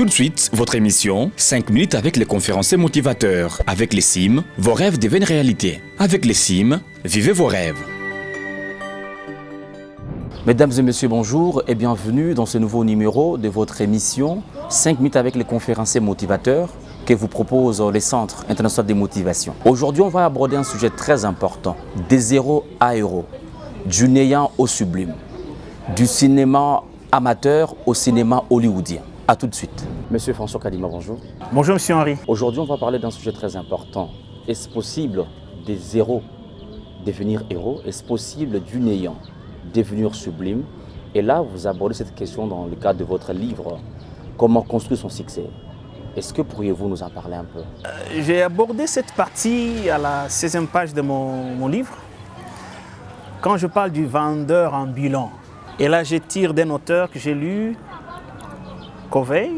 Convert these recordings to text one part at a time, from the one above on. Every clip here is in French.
Tout de suite, votre émission 5 minutes avec les conférenciers motivateurs. Avec les CIM, vos rêves deviennent réalité. Avec les CIM, vivez vos rêves. Mesdames et messieurs, bonjour et bienvenue dans ce nouveau numéro de votre émission 5 minutes avec les conférenciers motivateurs que vous propose les centres internationaux de motivation. Aujourd'hui, on va aborder un sujet très important, des zéros à héros, du néant au sublime, du cinéma amateur au cinéma hollywoodien. A tout de suite. Monsieur François Kadima, bonjour. Bonjour Monsieur Henri. Aujourd'hui, on va parler d'un sujet très important. Est-ce possible des zéros devenir héros? Est-ce possible du néant devenir sublime? Et là, vous abordez cette question dans le cadre de votre livre, Comment construire son succès. Est-ce que pourriez-vous nous en parler un peu? J'ai abordé cette partie à la 16e page de mon livre, quand je parle du vendeur ambulant. Et là, je tire d'un auteur que j'ai lu, Covey.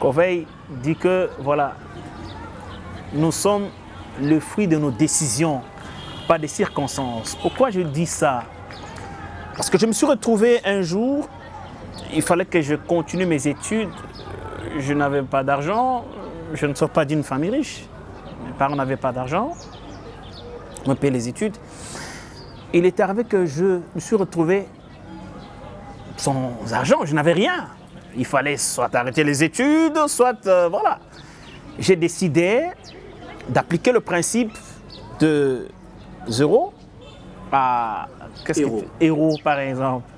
Covey dit que, voilà, nous sommes le fruit de nos décisions, pas des circonstances. Pourquoi je dis ça? Parce que je me suis retrouvé un jour, il fallait que je continue mes études. Je n'avais pas d'argent, je ne sors pas d'une famille riche. Mes parents n'avaient pas d'argent, on me paye les études. Il est arrivé que je me suis retrouvé sans argent, je n'avais rien. Il fallait soit arrêter les études, soit voilà. J'ai décidé d'appliquer le principe de zéro à héros par exemple.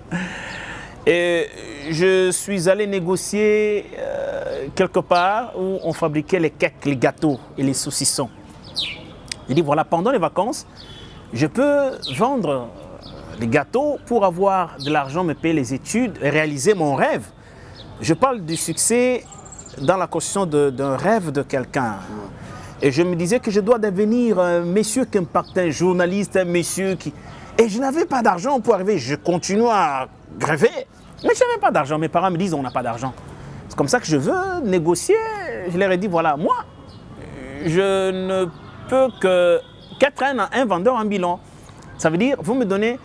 Et je suis allé négocier quelque part où on fabriquait les cakes, les gâteaux et les saucissons. J'ai dit voilà, pendant les vacances, je peux vendre les gâteaux pour avoir de l'argent, me payer les études et réaliser mon rêve. Je parle du succès dans la construction d'un rêve de quelqu'un. Et je me disais que je dois devenir un monsieur qui impacte, un journaliste, un monsieur qui... Et je n'avais pas d'argent pour arriver. Je continue à rêver, mais je n'avais pas d'argent. Mes parents me disent on n'a pas d'argent. C'est comme ça que je veux négocier. Je leur ai dit voilà, moi, je ne peux qu'être un vendeur ambulant. Ça veut dire, vous me donnez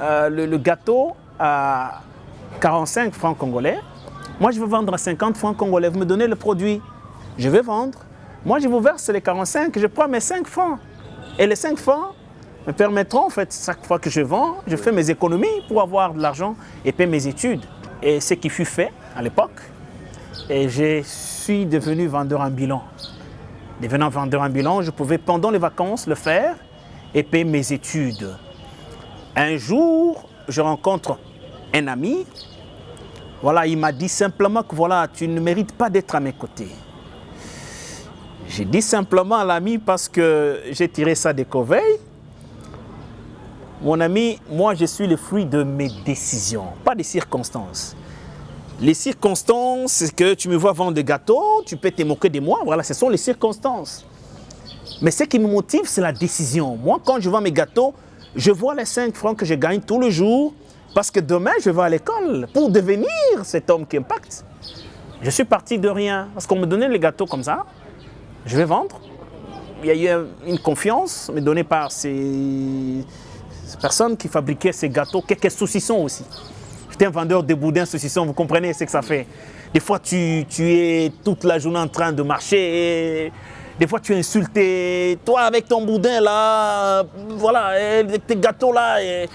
le gâteau à 45 francs congolais. Moi, je veux vendre à 50 francs congolais. Vous me donnez le produit. Je vais vendre. Moi, je vous verse les 45. Je prends mes 5 francs. Et les 5 francs me permettront, en fait, chaque fois que je vends, je fais mes économies pour avoir de l'argent et payer mes études. Et ce qui fut fait à l'époque. Et je suis devenu vendeur ambulant. Devenant vendeur ambulant, je pouvais, pendant les vacances, le faire et payer mes études. Un jour, je rencontre un ami. Voilà, il m'a dit simplement que voilà, tu ne mérites pas d'être à mes côtés. J'ai dit simplement à l'ami parce que j'ai tiré ça de Covey. Mon ami, moi je suis le fruit de mes décisions, pas des circonstances. Les circonstances, c'est que tu me vois vendre des gâteaux, tu peux te moquer de moi, voilà, ce sont les circonstances. Mais ce qui me motive, c'est la décision. Moi, quand je vends mes gâteaux, je vois les 5 francs que je gagne tous les jours parce que demain, je vais à l'école pour devenir cet homme qui impacte. Je suis parti de rien parce qu'on me donnait les gâteaux comme ça, je vais vendre. Il y a eu une confiance me donnée par ces personnes qui fabriquaient ces gâteaux, quelques saucissons aussi. J'étais un vendeur de boudins saucissons, vous comprenez ce que ça fait. Des fois, tu es toute la journée en train de marcher, et des fois, tu es insulté. Toi, avec ton boudin là, voilà, avec tes gâteaux là, et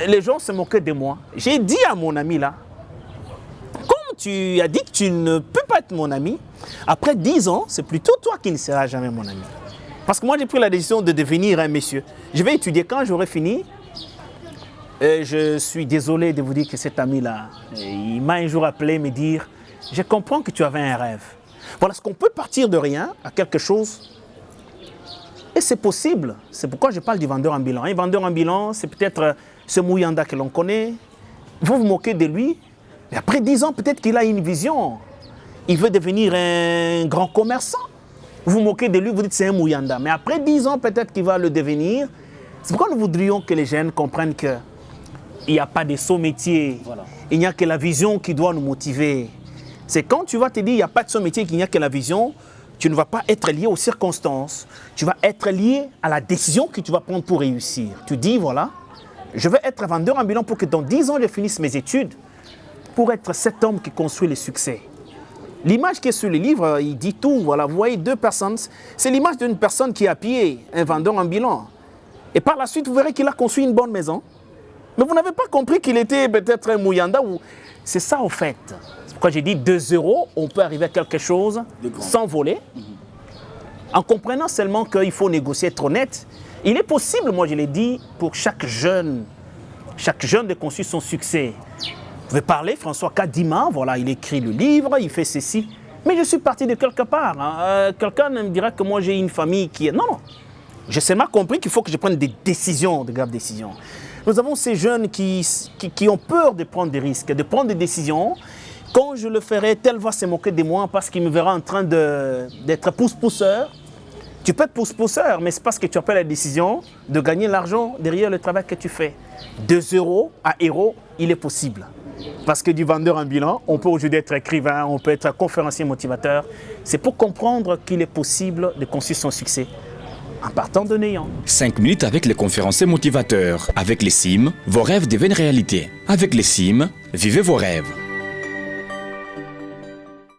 les gens se moquaient de moi. J'ai dit à mon ami là, comme tu as dit que tu ne peux pas être mon ami, après 10 ans, c'est plutôt toi qui ne seras jamais mon ami. Parce que moi, j'ai pris la décision de devenir un monsieur. Je vais étudier quand j'aurai fini. Et je suis désolé de vous dire que cet ami-là, il m'a un jour appelé me dire « Je comprends que tu avais un rêve. » Voilà, ce qu'on peut partir de rien à quelque chose. Et c'est possible. C'est pourquoi je parle du vendeur ambulant. Un vendeur ambulant, c'est peut-être ce Mouyanda que l'on connaît. Vous vous moquez de lui. Mais après 10 ans, peut-être qu'il a une vision. Il veut devenir un grand commerçant. Vous vous moquez de lui, vous dites c'est un Mouyanda. Mais après 10 ans, peut-être qu'il va le devenir. C'est pourquoi nous voudrions que les jeunes comprennent qu'il n'y a pas de saut métier. Voilà. Il n'y a que la vision qui doit nous motiver. C'est quand tu vas te dire il n'y a pas de saut métier, qu'il n'y a que la vision, tu ne vas pas être lié aux circonstances. Tu vas être lié à la décision que tu vas prendre pour réussir. Tu dis voilà, je vais être vendeur ambulant pour que dans 10 ans, je finisse mes études. pour être cet homme qui construit le succès. L'image qui est sur le livre, il dit tout. Voilà, vous voyez deux personnes. C'est l'image d'une personne qui est à pied, un vendeur ambulant. Et par la suite, vous verrez qu'il a construit une bonne maison. Mais vous n'avez pas compris qu'il était peut-être un Mouyanda. C'est ça, au fait. C'est pourquoi j'ai dit 2 €, on peut arriver à quelque chose sans voler. En comprenant seulement qu'il faut négocier, être honnête. Il est possible, moi je l'ai dit, pour chaque jeune de construire son succès. Vous pouvez parler, François Kadima, voilà, il écrit le livre, il fait ceci. Mais je suis parti de quelque part. Hein. Quelqu'un me dira que moi j'ai une famille qui est... Non, non. J'ai seulement compris qu'il faut que je prenne des décisions, de graves décisions. Nous avons ces jeunes qui ont peur de prendre des risques, de prendre des décisions. Quand je le ferai, tel va se moquer de moi parce qu'il me verra en train d'être pousse-pousseur. Tu peux être pousse-pousseur, mais c'est parce que tu as pris la décision de gagner l'argent derrière le travail que tu fais. 2 € à héros, il est possible. Parce que du vendeur ambulant, on peut aujourd'hui être écrivain, on peut être conférencier motivateur. C'est pour comprendre qu'il est possible de construire son succès en partant de néant. 5 minutes avec les conférenciers motivateurs. Avec les CIM, vos rêves deviennent réalité. Avec les CIM, vivez vos rêves.